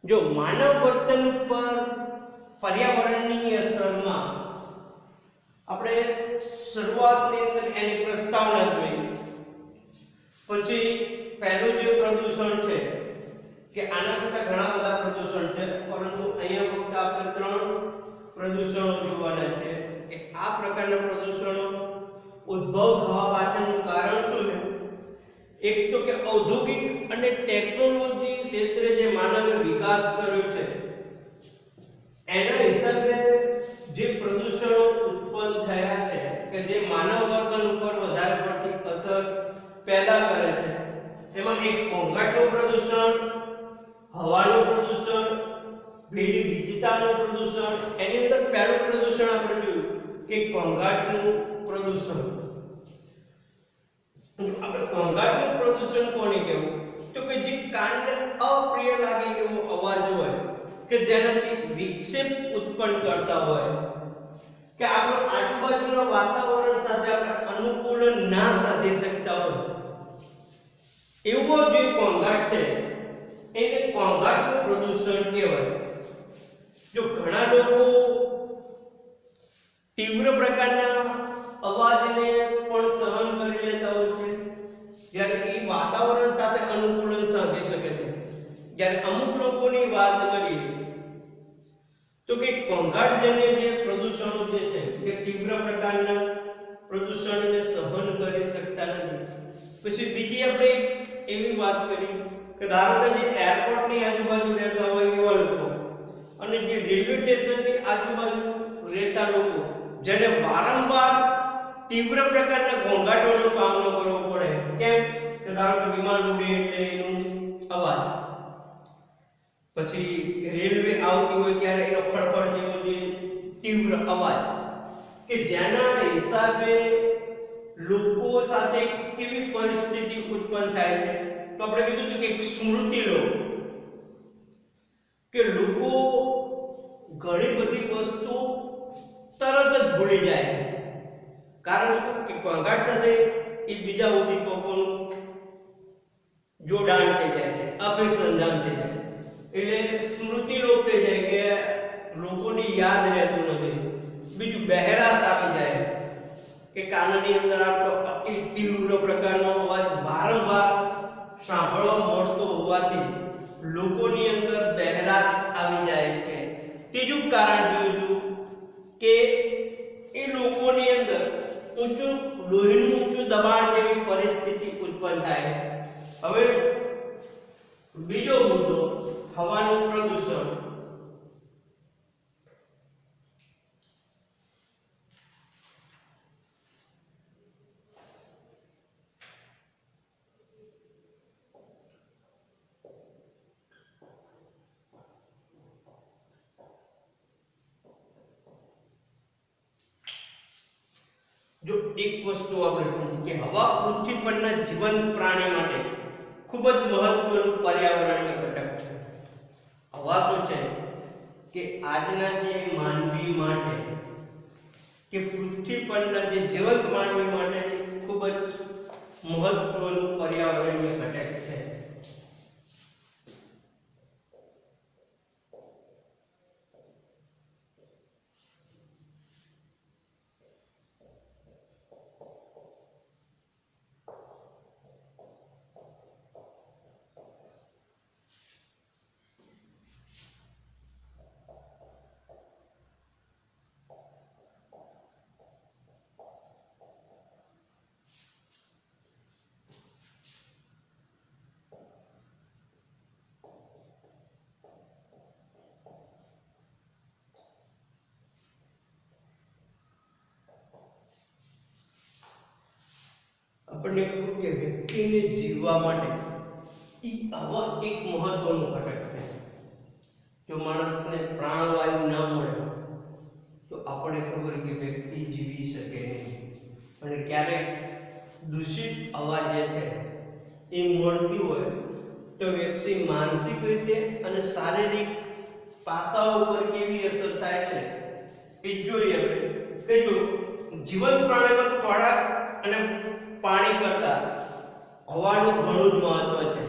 જો માનવ વર્તન પર પર્યાવરણની અસરમાં આપણે શરૂઆતની અંદર એની પ્રસ્તાવના જોઈ, પછી પહેલું જે પ્રદૂષણ છે કે આના કરતા ઘણા બધા પ્રદૂષણ છે, પરંતુ અહીંયા ફક્ત આપણે 3 પ્રદૂષણો જોવાના છે કે આ પ્રકારના પ્રદૂષણો ઉદ્ભવ થવા પાછળનું કારણ શું છે. એક તો કે ઔદ્યોગિક અને ટેકનોલોજી ક્ષેત્રે જે માનવે વિકાસ કર્યો છે એના હિસાબે જે પ્રદૂષણો ઉત્પન્ન થયા છે કે જે માનવ વર્તન ઉપર વધારે પડતી અસર પેદા કરે છે. તેમાં એક ઘોંઘાટનું પ્રદૂષણ, હવાનું પ્રદૂષણ, ભેડી ગીચતાનું પ્રદૂષણ. એની અંદર પહેલું પ્રદૂષણ આપણે જોયું કે ઘોંઘાટનું પ્રદૂષણ. આપણે ઘોંઘાટનું પ્રદૂષણ કોને કહેવું? તો કે જે કાનને અપ્રિય લાગે એવો અવાજ હોય કે જેનાથી વિક્ષેપ ઉત્પન્ન કરતા હોય કે આપણે આજુબાજુના વાતાવરણ સાથે આપણે અનુકૂલન ના સાધી શકતા હોય એવો જે ઘોંઘાટ છે એને ઘોંઘાટનું પ્રદૂષણ કહેવાય. જો ઘણા લોકો તીવ્ર પ્રકારના અવાજને પણ સહન કરી લેતા હોય છે જ્યારે એ વાતાવરણ સાથે અનુકૂલન સાધી શકે છે. જ્યારે અમુક લોકોની વાત કરીએ તો કે ઘોંઘાટજન્ય જે પ્રદૂષણો જે છે કે તીવ્ર પ્રકારના પ્રદૂષણને સહન કરી શકતા નથી. પછી બીજી આપણે એવી વાત કરી કે ધારો કે જે એરપોર્ટની આજુબાજુ રહેતા હોય એવા લોકો અને જે રેલવે સ્ટેશનની આજુબાજુ રહેતા લોકો જેને વારંવાર તીવ્ર પ્રકારના ઘોંઘાટોનો સામનો કરવો પડે. કેમ કે ધારો કે વિમાન ઉડે એટલે એનો અવાજ, પછી રેલવે આવતી હોય ત્યારે એનો ખડખડ જેવો જે તીવ્ર અવાજ કે જેના હિસાબે લોકો સાથે કેવી પરિસ્થિતિ ઉત્પન્ન થાય છે. તો આપણે કીધું હતું કે એક સ્મૃતિ લો કે લોકો ઘણી બધી વસ્તુ તરત જ ભૂલી જાય, કારણ કે ઘોંઘાટ સાથે એ બીજા ઉદ્દીપકોનું જોડાણ થઈ જાય છે, અભિસંધાન થઈ જાય એટલે સ્મૃતિ લોપ થઈ જાય કે લોકોની યાદ રહેતું નથી. બીજું બહેરાશ આવી જાય કે કાનની અંદર આટલો અતિ તીવ્ર પ્રકારનો અવાજ વારંવાર સાંભળવા મળતો હોવાથી લોકોની અંદર બહેરાશ આવી જાય છે. ત્રીજું કારણ જોયું કે એ લોકોની અંદર લોહીનું ઊંચું દબાણ જેવી પરિસ્થિતિ ઉત્પન્ન થાય. હવે બીજો મુદ્દો હવાનું પ્રદૂષણ. જો એક વસ્તુ આપણે સમજીએ કે હવા પૃથ્વી પરના જીવંત પ્રાણી માટે ખૂબ જ મહત્વનું પર્યાવરણીય ઘટક છે. હવા શું છે કે આજના જે માનવી માટે કે પૃથ્વી પરના જે જીવંત માનવી માટે ખૂબ જ મહત્વનું પર્યાવરણીય ઘટક છે. આપણને કહ્યું કે વ્યક્તિને જીવવા માટે હવા એક મહત્વનું ઘટક છે. જો માણસને પ્રાણવાયુ ના મળે તો આપણે ખબર કે વ્યક્તિ જીવી શકે નહીં. અને ક્યારેક દૂષિત હવા જે છે એ મળતી હોય તો વ્યક્તિ માનસિક રીતે અને શારીરિક પાસાઓ પર કેવી અસર થાય છે એ જોઈએ આપણે. કે જો જીવંત પ્રાણીમાં ખોરાક અને પાણી કરતા હવાનું ઘણું જ મહત્વ છે.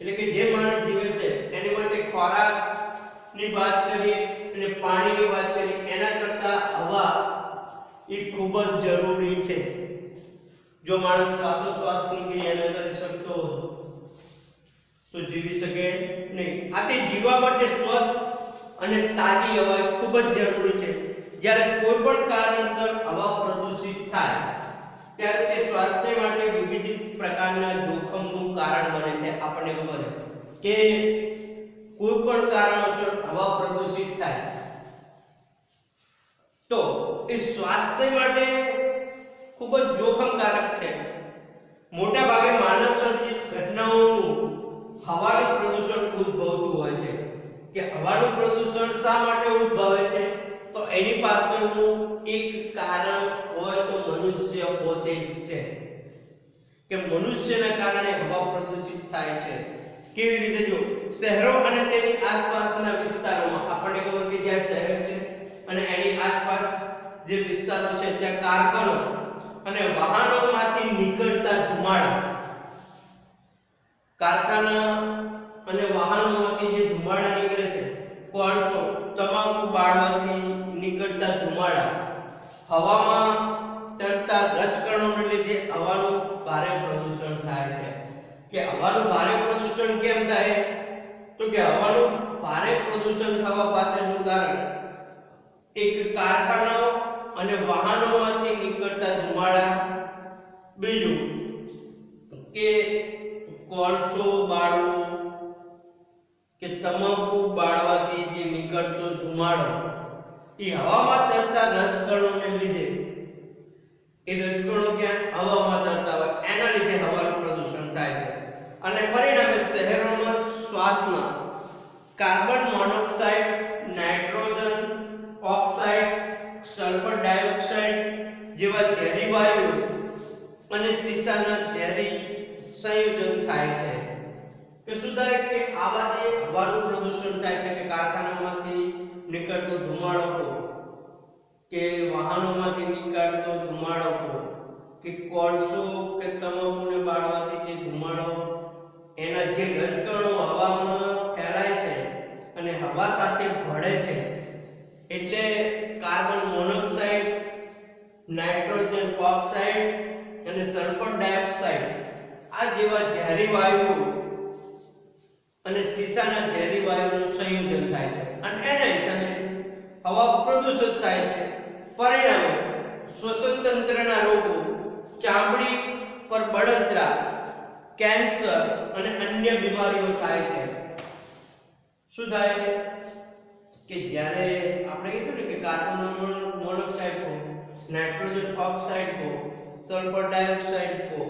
એટલે કે જે માણસ જીવે છે એની માટે ખોરાકની વાત કરીએ અને પાણીની વાત કરીએ એના કરતા હવા એ ખૂબ જ જરૂરી છે. જો માણસ શ્વાસોશ્વાસની ક્રિયા ન કરી શકતો હોય તો જીવી શકે નહીં. આથી જીવવા માટે સ્વસ્થ અને તાજી હવા ખૂબ જ જરૂરી છે. જ્યારે કોઈ પણ કારણસર હવા પ્રદૂષિત થાય ત્યારે તે સ્વાસ્થ્ય માટે વિવિધ પ્રકારના જોખમનું કારણ બને છે. આપણને ખબર છે કે કોઈ પણ કારણસર હવા પ્રદૂષિત થાય તો એ સ્વાસ્થ્ય માટે ખૂબ જ જોખમકારક છે. મોટા ભાગે માનવ સર્જિત ઘટનાઓનું હવાનું પ્રદૂષણ ઉદ્ભવતું હોય છે. કે હવાનું પ્રદૂષણ શા માટે ઉદ્ભવે છે? તો એની પાછળનું એક કારણ હોય તો મનુષ્ય પોતે જ છે. કે મનુષ્યના કારણે હવા પ્રદૂષિત થાય છે. કેવી રીતે? જો શહેરો અને તેની આસપાસના વિસ્તારોમાં આપણને ખબર કે જ્યાં શહેર છે અને એની આસપાસ જે વિસ્તારો છે ત્યાં કારખાનો અને વાહનોમાંથી નીકળતા ધુમાડા, કારખાના અને વાહનોમાંથી જે ધુમાડા નીકળે છે, કોલસો, તમાકુ બાળવાથી નીકળતા ધુમાડા, હવામાં તરતા રજકણોને લીધે હવાનું ભારે પ્રદૂષણ થાય છે. કે હવાનું ભારે પ્રદૂષણ કેમ થાય? તો કે હવાનું ભારે પ્રદૂષણ થવા પાછળનું કારણ એક કારખાનાઓ અને વાહનોમાંથી નીકળતા ધુમાડા, બીજું કે કોલસો બાળવો કે તમાકુ બાળવાથી જે નીકળતો ધુમાડો એ હવામાં તરતા રજકણોને લીધે, એ રજકણો ક્યાં હવામાં તરતા હોય એના લીધે હવાનું પ્રદૂષણ થાય છે. અને પરિણામે શહેરોમાં શ્વાસમાં carbon monoxide, nitrogen oxide, sulphur dioxide જેવા ઝેરી વાયુ અને સીસાના ઝેરી સંયોજન થાય છે. કે શું થાય? કે આવા જે હવાનું પ્રદૂષણ થાય છે કે કારખાનામાંથી નીકળતો ધુમાડો કે વાહનોમાંથી નીકળતો ધુમાડો કે કોલસો કે તમાકુને બાળવાથી જે ધુમાડો, એના જે રજકણો હવામાં ફેલાય છે અને હવા સાથે ભળે છે એટલે કાર્બન મોનોક્સાઇડ, નાઇટ્રોજન ઓક્સાઇડ અને સલ્ફર ડાયોક્સાઇડ આ જેવા ઝેરી વાયુઓ અને સીસાના ઝેરી વાયુઓનું સંયોજન થાય છે અને એના હિસાબે હવા પ્રદૂષિત થાય છે. પરિણામે શ્વસન તંત્રના રોગો, ચામડી પર બળતરા, કેન્સર અને અન્ય બીમારીઓ થાય છે. શું થાય? કે જ્યારે આપણે કીધું ને કે કાર્બન મોનોક્સાઇડ હો, નાઇટ્રોજન ઓક્સાઇડ હો, સલ્ફર ડાયોક્સાઇડ હો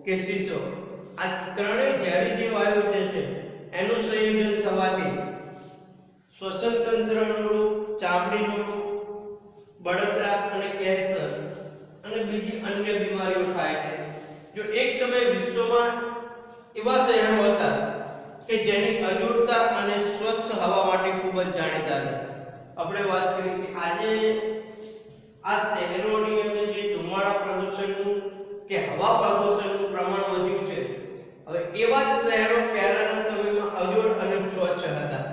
કે સીસો, આ ત્રણેય ઝેરી જે વાયુ છે એનું સંયોજન થવાથી શ્વસન તંત્રનો રોગ, ચામડીનો રોગ, બળતરા અને કેન્સર અને બીજી અન્ય બીમારીઓ થાય છે. જો એક સમયે વિશ્વમાં એવા શહેરો હતા કે જેની અજોડતા અને સ્વચ્છ હવા માટે ખૂબ જ જાણીતા હતા. આપણે વાત કરી કે આજે આ શહેરોની અંદર જે ધુમાડા પ્રદૂષણનું કે હવા પ્રદૂષણનું પ્રમાણ વધ્યું છે, હવે એવા જ શહેરો પહેલાના સમયમાં અજોડ અને સ્વચ્છ હતા.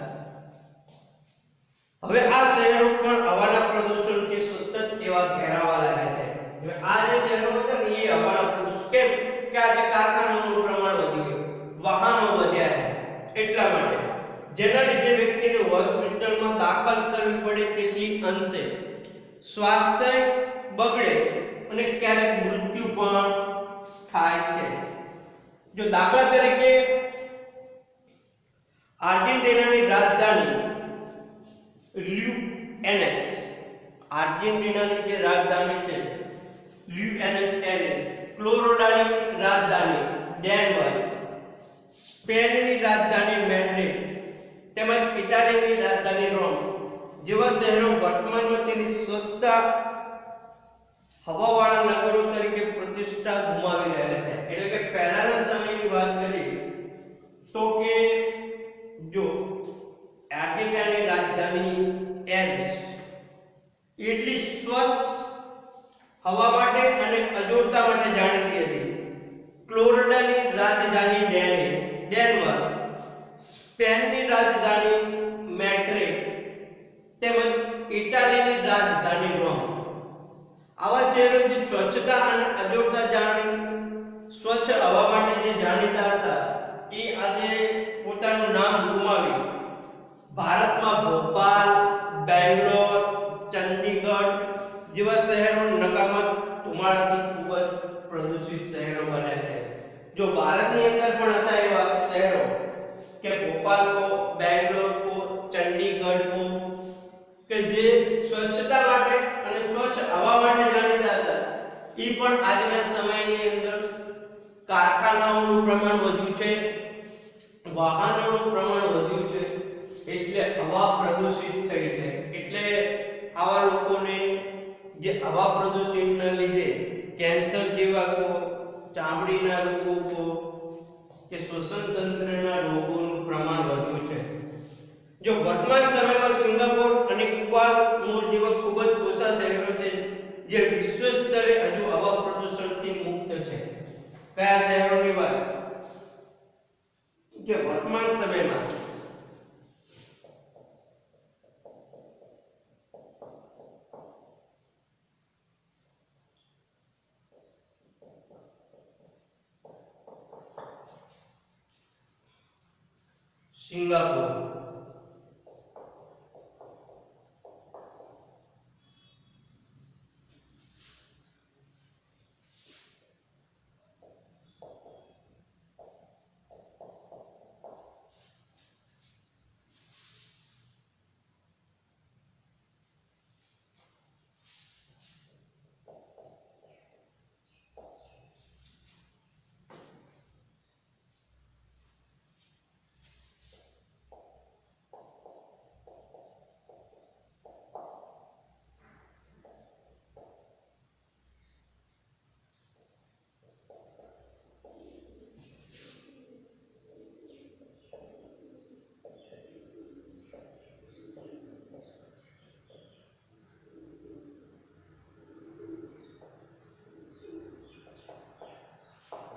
હવે આ શહેરો પણ હવાના પ્રદૂષણથી સતત એવા ઘેરાવા લાગ્યા છે. હવે આ જે શહેરો હતા ને એ હવાના પ્રદૂષણ કેમ? કે આજે કારખાનાઓનું પ્રમાણ વધી ગયું, વાહનો વધ્યા છે એટલા માટે, જેના લીધે વ્યક્તિને હોસ્પિટલમાં દાખલ કરવી પડે તેટલી અંશે સ્વાસ્થ્ય બગડે અને ક્યારેક મૃત્યુ પણ થાય છે. જો દાખલા તરીકે આર્જેન્ટિનાની રાજધાની લ્યુએનએસ, આર્જેન્ટિનાની જે રાજધાની છે લ્યુએનએસ એરિસ, ફ્લોરિડાની રાજધાની ડેનવર, સ્પેનની રાજધાની મેડ્રિડ તેમજ ઇટાલીની રાજધાની રોમ જેવા શહેરો વર્તમાનમાં તેની સ્વચ્છતા હવાવાળા નગરો તરીકે પ્રતિષ્ઠા ગુમાવી રહ્યા છે. એટલે કે પહેલાના સમયની વાત કરીએ તો કે જો આર્જેન્ટિનાની રાજધાની એરિસ એટલી સ્વચ્છ હવા માટે અને અજોડતા માટે જાણીતી હતી. ફ્લોરિડાની રાજધાની ડેનવર સ્વચ્છતા અને અજોડતા જાણી સ્વચ્છ હવા માટે જે જાણીતા હતા એ આજે પોતાનું નામ ગુમાવી ભારતમાં ભોપાલ, બેંગ્લોર, ચંદીગઢ જેવા શહેરો નકામા ધુમાડાથી ખૂબ જ પ્રદૂષિત શહેરો બન્યા છે. જો ભારતની અંદર પણ હતા એવા શહેરો કે ભોપાલ કો, બેંગ્લોર કો, ચંદીગઢ કો કે જે સ્વચ્છતા માટે અને સ્વચ્છ હવા માટે જાણીતા હતા, એ પણ આજના સમયની અંદર કારખાનાઓનું પ્રમાણ વધ્યું છે, વાહનોનું પ્રમાણ વધ્યું છે, એટલે હવા પ્રદૂષિત થઈ છે. એટલે આવા લોકોને જે હવા પ્રદૂષણના લીધે કેન્સર જેવા કો, ચામડીના રોગો કો કે શ્વસન તંત્રના રોગોનું પ્રમાણ વધ્યું છે. જો વર્તમાન સમયમાં સિંગાપોર અને કુઆલાલુમ્પુર જેવા ખૂબ જ ઓછા શહેરો છે જે વિશ્વ સ્તરે હજુ હવા પ્રદૂષણથી મુક્ત છે. કયા શહેરોની વાત કે વર્તમાન સમયમાં સિંગાપોર,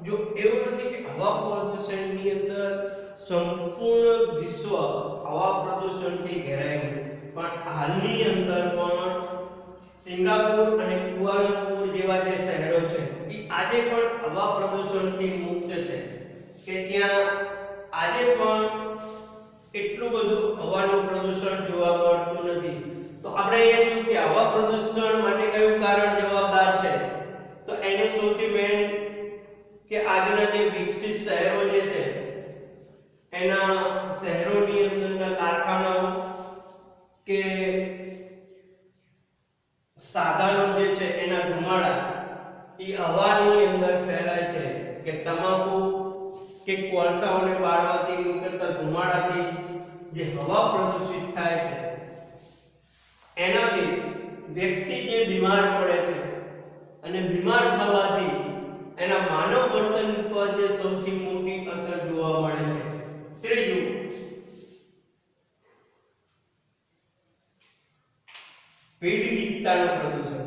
જો એવું નથી કે હવા પ્રદૂષણની અંદર સંપૂર્ણ વિશ્વ હવા પ્રદૂષણથી ઘેરાયેલું, પણ હાલની અંદર પણ સિંગાપોર અને કુઆલાલુમ્પુર જેવા જે શહેરો છે એ આજે પણ હવા પ્રદૂષણથી મુક્ત છે કે ત્યાં આજે પણ એટલું બધું હવાનું પ્રદૂષણ જોવા મળતું નથી. તો આપણે અહીંયા શું કે હવા પ્રદૂષણ માટે કયું કારણ જવાબદાર છે, તો એનું સૌથી મેઇન કે આજના જે વિકસિત શહેરો જે છે એના શહેરોની અંદરના કારખાનાઓ કે સાધનો જે છે એના ધુમાડા એ હવાની અંદર ફેલાય છે કે તમાકુ કે કોલસાઓને બાળવાથી નીકળતા ધુમાડાથી જે હવા પ્રદૂષિત થાય છે એનાથી વ્યક્તિ જે બીમાર પડે છે અને બીમાર થવાથી એના માનવ વર્તન પર જે સૌથી મોટી અસર જોવા મળે છે. ત્રીજું, ભીડગીતતાનું પ્રદૂષણ.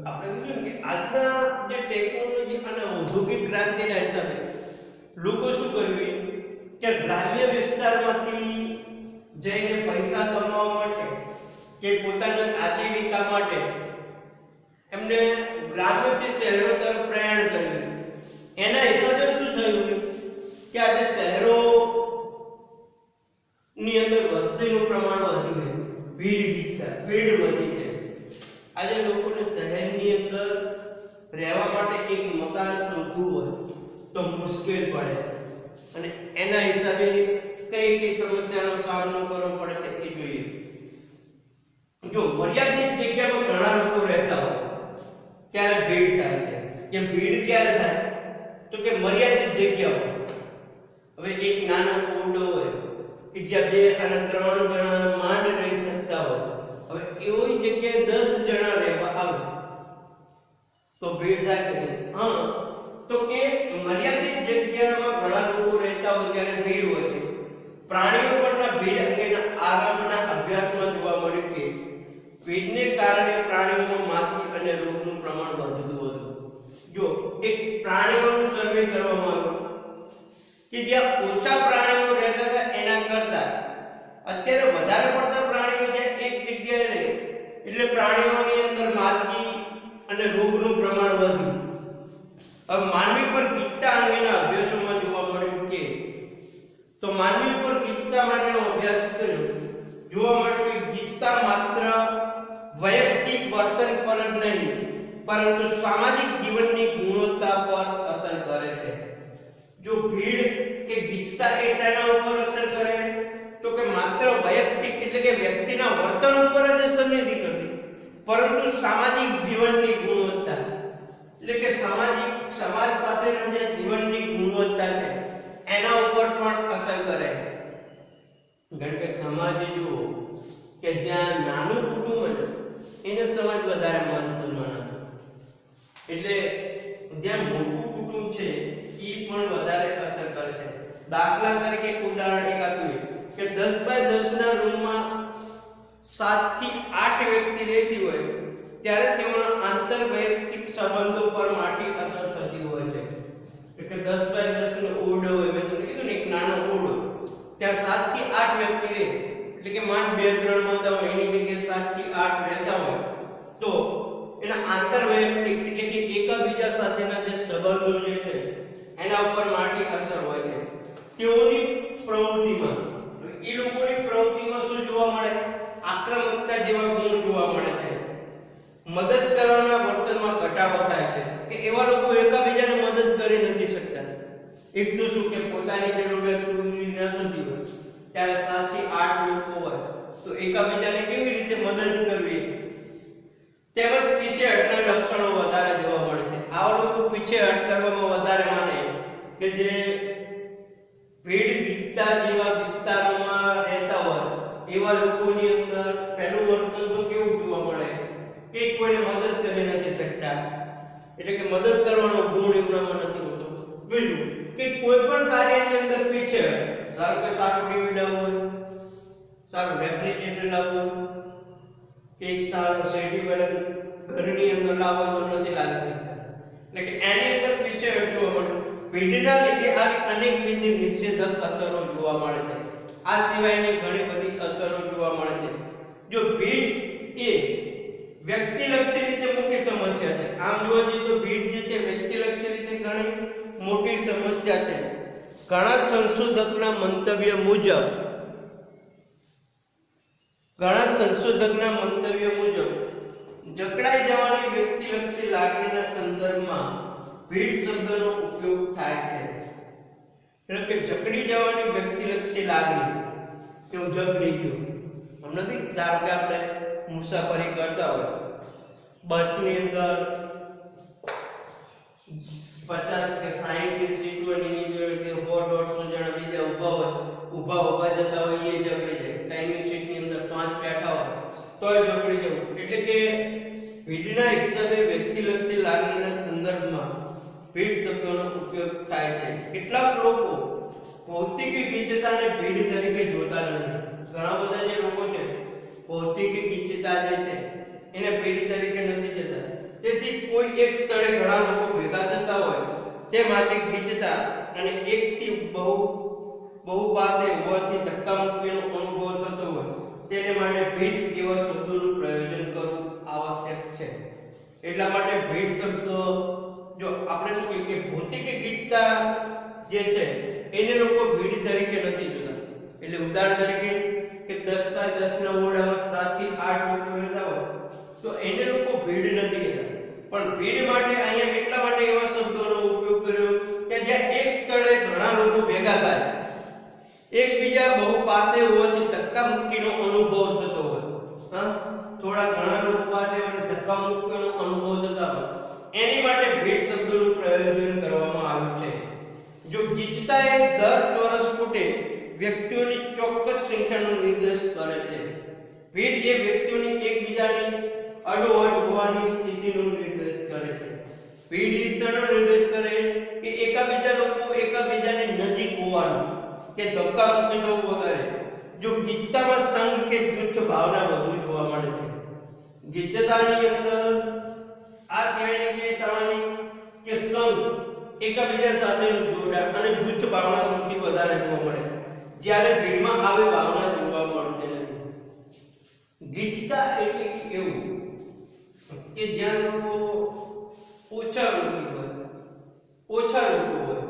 આપણે કીધું કે આજના જે ટેકનોલોજી અને ઔદ્યોગિક ક્રાંતિના હિસાબે લોકો શું કર્યું કે ગ્રામ્ય વિસ્તારમાંથી જઈને પૈસા કમાવા માટે કે પોતાની આજીવિકા માટે એમને ગ્રામ્યથી શહેરો તરફ પ્રયાણ કર્યું. એના હિસાબે શું થયું કે આજે શહેરોની અંદર વસ્તીનું પ્રમાણ વધ્યું છે, ભીડ વધી છે. આજે લોકોને શહેરની અંદર રહેવા માટે એક મકાન શોધવું હોય તો મુશ્કેલ પડે છે અને એના હિસાબે કઈ સમસ્યાનો સામનો કરવો પડે છે એ જોઈએ. જો મર્યાદિત જગ્યામાં ઘણા લોકો રહેતા હોય ત્યારે ભીડ થાય છે. કે ભીડ ક્યારે થાય તો કે મર્યાદિત જગ્યા હોય. હવે એક નાનો ઓરડો હોય કે જ્યાં 2 અને 3 જણા માંડ રહી શકતા હોય, હવે એવી જગ્યાએ 10 જણા રહેવા આવે તો ભીડ થાય કે હા, તો કે મર્યાદિત જગ્યામાં ઘણા લોકો રહેતા હોય ત્યારે ભીડ હોય છે. પ્રાણીઓ પરના ભીડ અંગેના આરંભના અભ્યાસમાં જોવા મળ્યું કે ભીડને કારણે પ્રાણીઓમાં માતી અને રોગનું પ્રમાણ વધતું હતું. જો એક પ્રાણીઓનું સર્વે કરવામાં આવ્યું કે જ્યાં ઓછા પ્રાણીઓ રહેતા હતા એના કરતા અત્યારે વધારે પડતા પ્રાણીઓ જ્યાં એક જગ્યાએ રહે એટલે પ્રાણીઓની અંદર માદગી અને રોગનું પ્રમાણ વધ્યું. હવે માનવી પર ગીચતા અંગેના અભ્યાસોમાં જોવા મળ્યું કે તો માનવી પર ગીચતા માટેનો અભ્યાસ કર્યો, જોવા મળ્યું કે ગીચતા માત્ર વૈયક્તિક વર્તન પર જ નહીં પરંતુ સામાજિક જીવનની ગુણવત્તા પર અસર કરે છે. જો ભીડ કે ગીચતા એ શેના ઉપર અસર કરે તો કે માત્ર વૈયક્તિક એટલે કે વ્યક્તિના વર્તન ઉપર જ અસર નથી કરતી પરંતુ સામાજિક જીવનની ગુણવત્તા એટલે કે સમાજ સાથેના જે જીવનની ગુણવત્તા છે એના ઉપર પણ અસર કરે. કારણ કે સમાજ જુઓ કે જ્યાં નાનું કુટુંબ છે એને સમાજ વધારે માન સન્માન આપે, એટલે જ્યાં મોટું કુટુંબ છે એ પણ વધારે અસર કરે છે. દાખલા તરીકે એક ઉદાહરણ એક આપ્યું કે 10 બાય 10 ના રૂમમાં 7 થી 8 વ્યક્તિ રહેતી હોય ત્યારે તેઓના આંતરવૈયક્તિક સંબંધો પર માઠી અસર થતી હોય છે. એટલે 10 બાય 10 નો ઓરડો હોય, મેં તમને કીધું ને એક નાનો ઓરડો, ત્યાં 7 થી 8 વ્યક્તિ રહે એટલે કે માંડ 2-3 માતા હોય એની જગ્યાએ 7 થી 8 રહેતા હોય તો એના આંતરવૈયક્તિક એટલે કે એકબીજા સાથેના જે સંબંધો જે છે એના ઉપર માઠી અસર હોય છે. તેઓની પ્રવૃત્તિમાં એ લોકોની પ્રવૃત્તિમાં શું જોવા મળે? આક્રમકતા જેવા ગુણ જોવા મળે છે. મદદ કરવાના વર્તનમાં ઘટાડો થાય છે કે એવા લોકો એકબીજાને મદદ કરી નથી શકતા. એક તો શું કે પોતાની જરૂરિયાત પૂરી ન થતી હોય ત્યારે 7 થી 8 લોકો હોય તો એકબીજાને કેવી રીતે મદદ કરવી, તેમજ પીછેહટના લક્ષણો વધારે જોવા મળે છે. આવા લોકો પીછેહટ કરવામાં વધારે માને કે જે ભીડ ગીચતા જેવા વિસ્તારોમાં રહેતા હોય એવા લોકોની અંદર પહેલું વર્તન તો કેવું જોવા મળે કે કોઈને મદદ કરી નથી શકતા, એટલે કે મદદ કરવાનો ગુણ એમનામાં નથી હોતો. બીજું કે કોઈ પણ કાર્યની અંદર પીછેહટ, ધારો કે સારું ટીવી લાવવું હોય, સારું રેફ્રિજરેટર લાવવું કે એક સારું સેટિંગ ઘરની અંદર લાવો તો નથી લાવી શકતા, એટલે કે એની અંદર પીછેહટ જોવા મળે. ભીડના લીધે આવી અનેકવિધ નિષેધક અસરો જોવા મળે છે. આ સિવાયની ઘણી બધી અસરો જોવા મળે છે. જો ભીડ એ વ્યક્તિલક્ષી રીતે મોટી સમસ્યા છે, આમ જોવા જઈએ તો ભીડ જે છે વ્યક્તિલક્ષી રીતે ઘણી મોટી સમસ્યા છે. ઘણા સંશોધકના મંતવ્ય મુજબ જકડાઈ જવાની વ્યક્તિલક્ષી લાગણીના સંદર્ભમાં ભીડ શબ્દનો ઉપયોગ થાય છે. એટલે કે જકડી જવાની વ્યક્તિલક્ષી લાગણી કે હું જકડી ગયો. આમ નથી, ધારો કે આપણે મુસાફરી કરતા હોય બસની અંદર 50 કે 60 ની સીટ હોય એની જોડે 100-150 જણા બીજા ઊભા જતા હોય એ જકડી જાય. ટાઈમની સીટની અંદર 5 બેઠા હોય તોય જકડી જવું. એટલે કે ભીડના હિસાબે વ્યક્તિલક્ષી લાગણીના સંદર્ભમાં ભીડ શબ્દનો ઉપયોગ થાય છે. કેટલાક લોકો ભૌતિક ગીચતાને ભીડ તરીકે જોતા નથી. ઘણા બધા જે લોકો છે ભૌતિક ગીચતા જે છે એને ભીડ તરીકે નથી જોતા. તેથી કોઈ એક સ્થળે ઘણા લોકો ભેગા થતા હોય તે માટે ગીચતા અને એકથી બહુ પાસે હોવાથી ધક્કા મુક્કીનો અનુભવ થતો હોય તેને માટે ભીડ એવા શબ્દોનું પ્રયોજન કરવું આવશ્યક છે. એટલા માટે ભીડ શબ્દ જો આપણે શું કહીએ કે ભૌતિક ગીચતા જે છે એને લોકો ભીડ તરીકે નથી જોતા. એટલે ઉદાહરણ તરીકે કે 10 બાય 10 ના ઓરડામાં 7 થી 8 લોકો રહેતા હોય તો એને લોકો ભીડ નથી કહેતા. પણ ભીડ માટે અહીંયા એટલા માટે એવા શબ્દોનો ઉપયોગ કર્યો કે જ્યાં એક સ્થળે ઘણા લોકો ભેગા થાય, એકબીજા બહુ પાસે હોવાથી ધક્કા મુક્કીનો અનુભવ થતો હોય. થોડા ઘણા લોકો પાસે હોય ધક્કા મુક્કીનો અનુભવ થતા હોય એની માટે ભીડ શબ્દોનું પ્રયોજન કરવામાં આવ્યું છે. જો ગીચતા એ દર ચોરસ ફૂટે વ્યક્તિઓની ચોક્કસ સંખ્યાનો નિર્દેશ કરે છે. ભીડ એ વ્યક્તિઓની એકબીજાની અડોઅડ હોવાની સ્થિતિનો નિર્દેશ કરે છે. ભીડ ઈર્ષાનો નિર્દેશ કરે કે એકબીજાની નજીક હોવાનું કે ધક્કા મુક્કી થવું વગેરે. જો ગીચતામાં સંઘ કે જૂથ ભાવના વધુ જોવા મળે છે. ગીચતાની અંદર આ સિવાયની જે સામાજિક કે સંઘ એકબીજા સાથેનું જોડાણ અને જૂથ ભાવના સૌથી વધારે જોવા મળે, જ્યારે ભીડમાં આવી ભાવના જોવા મળતી નથી. ગીચતા એટલે એવું કે જ્યાં લોકો ઓછા લોકો હોય.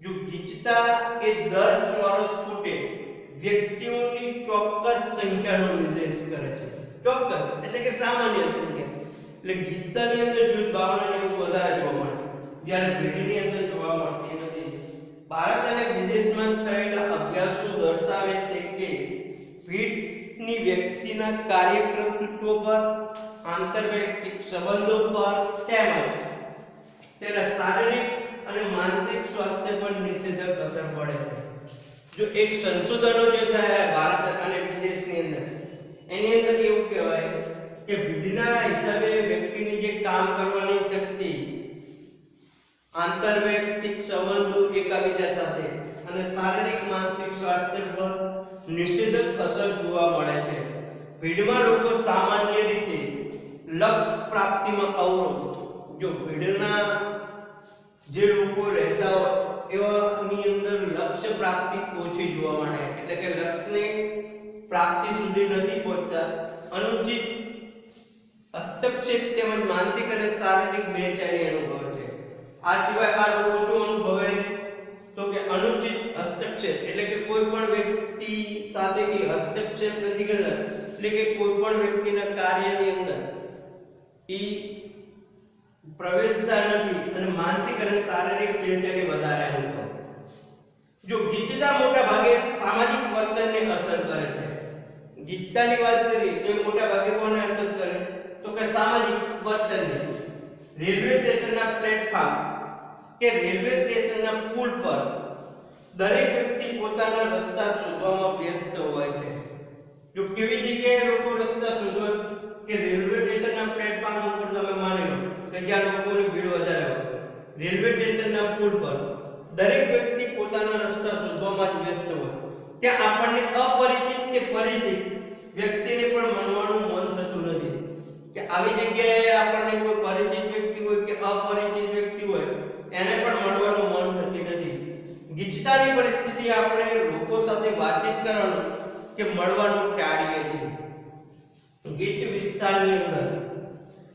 જો ગીચતા એ દર ચોરસ ફૂટે વ્યક્તિઓની ચોક્કસ સંખ્યાનો નિર્દેશ કરે છે. ચોક્કસ એટલે કે સામાન્ય સંખ્યા. એટલે ગીચતાની અંદર જૂથ ભાવનાને એવું વધારે જોવા મળે, જ્યારે ભીડની અંદર જોવા મળતી નથી. ભારત અને વિદેશમાં થયેલા અભ્યાસો દર્શાવે છે કે ભીડની વ્યક્તિના કાર્યકર્તૃત્વ પર, આંતરવૈયક્તિક સંબંધો પર તેમજ તેના શારીરિક અને માનસિક સ્વાસ્થ્ય પર નિષેધક અસર પડે છે. જો એક સંશોધનો જે થયા ભારત અને વિદેશની અંદર, એની અંદર એવું કહેવાય કે ભીડના હિસાબે વ્યક્તિની જે કામ કરવાની શક્તિ, આંતરવૈયક્તિક સંબંધો એકબીજા સાથે અને શારીરિક માનસિક સ્વાસ્થ્ય પર નિષેધક અસર જોવા મળે છે. ભીડમાં લોકો સામાન્ય રીતે લક્ષ્ય પ્રાપ્તિમાં અવરોધ, જો ભીડના જે લોકો રહેતા હોય એવાની અંદર લક્ષ્ય પ્રાપ્તિ ઓછી જોવા મળે, એટલે કે લક્ષ્યની પ્રાપ્તિ સુધી નથી પહોંચતા, અનુચિત હસ્તક્ષેપ તેમજ માનસિક અને શારીરિક બેચેની અનુભવે છે. આ સિવાય આ લોકો શું અનુભવે તો કે અનુચિત હસ્તક્ષેપ, એટલે કે કોઈ પણ વ્યક્તિ સાથે કે હસ્તક્ષેપ નથી કરતા, એટલે કે કોઈ પણ વ્યક્તિના કાર્યની અંદર ઈ પ્રવેશતા નથી અને માનસિક અને શારીરિક બેચેની વધારે અનુભવે. જો ગીચતા મોટા ભાગે સામાજિક વર્તનને અસર કરે છે. ગીચતાની વાત કરીએ તો મોટા ભાગે કોને અસર કરે તો કે સામાજિક વર્તનને. રેલવે સ્ટેશનના પ્લેટફોર્મ કે રેલવે સ્ટેશનના પુલ પર દરેક વ્યક્તિ પોતાના રસ્તા શોધવામાં વ્યસ્ત હોય છે. જો કેવી જગ્યાએ લોકો રસ્તા શોધે કે રેલવે સ્ટેશનના પ્લેટફોર્મ ઉપર તમે માની લો કે જ્યાં લોકોની ભીડ વધારે હોય, રેલવે સ્ટેશનના પુલ પર દરેક વ્યક્તિ પોતાના રસ્તા શોધવામાં જ વ્યસ્ત હોય, ત્યાં આપણને અપરિચિત કે પરિચિત વ્યક્તિને પણ મળવાનું મન થતું નથી. કે આવી જગ્યાએ આપણને કોઈ પરિચિત વ્યક્તિ હોય કે અપરિચિત વ્યક્તિ હોય એને પણ મળવાનું મન થતી નથી. ગીચતાની પરિસ્થિતિ આપણે લોકો સાથે વાતચીત કરવાનું કે મળવાનું ટાળીએ છીએ. ગીચ વિસ્તારની અંદર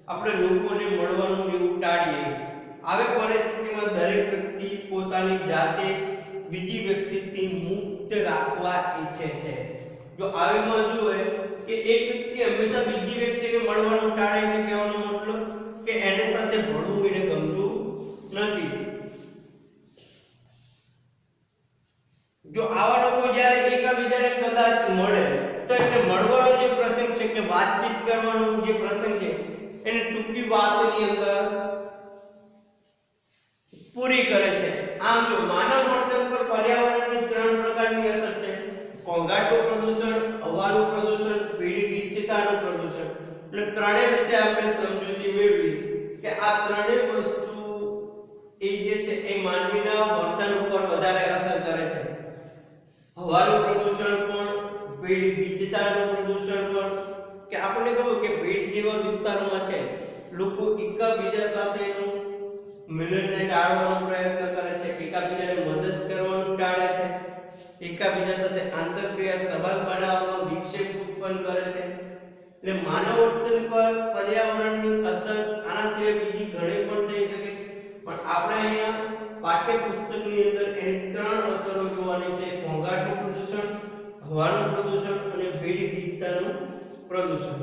આપણે લોકોને મળવાનું એવું ટાળીએ. આવી પરિસ્થિતિમાં દરેક વ્યક્તિ પોતાની જાતે બીજી વ્યક્તિથી મુક્ત રાખવા ઈચ્છે છે. જો આવીમાં શું હોય કે એક વ્યક્તિ હંમેશા બીજી વ્યક્તિને મળવાનું ટાળે, એટલે કહેવાનો મતલબ કે એને સાથે ભળવું એને ગમતું નથી. જો આવા લોકો જ્યારે એકબીજાને કદાચ મળે તો એને મળવાનો જે પ્રસંગ છે કે વાતચીત કરવાનો જે પ્રસંગ છે એને ટૂંકી વાતની અંદર પૂરી કરે છે. આમ જો માનવ વર્તન પર પર્યાવરણની 3 પ્રકારની અસર છે: ઘોંઘાટનું પ્રદૂષણ, હવાનું પ્રદૂષણ, ભીડ ગીચતાનું પ્રદૂષણ. એટલે ત્રણેય વિશે આપણે સમજૂતી મેળવી કે આ ત્રણેય વસ્તુ એ જે છે એ માનવીના વર્તન ઉપર વધારે અસર કરે છે. હવાનું પ્રદૂષણ પણ, ભીડ ગીચતાનું પ્રદૂષણ પણ. કે આપણને કહ્યું કે ભીડ જેવા વિસ્તારોમાં છે લોકો એકબીજા સાથેનું મિલનને ટાળવાનો પ્રયત્ન કરે છે, એકબીજાને મદદ કરવાનું ટાળે છે, એકબીજા સાથે આંતરક્રિયા સંબંધ બનાવવાનો વિક્ષેપ ઉત્પન્ન કરે છે. એટલે માનવ વર્તન પર પર્યાવરણની અસર આના સિવાય બીજી ઘણી પણ થઈ શકે, પણ આપણે અહીંયા પાઠ્યપુસ્તકની અંદર એની 3 અસરો જોવાની છે: ઘોંઘાટનું પ્રદૂષણ, હવાનું પ્રદૂષણ અને ભીડ ગીચતાનું પ્રદૂષણ.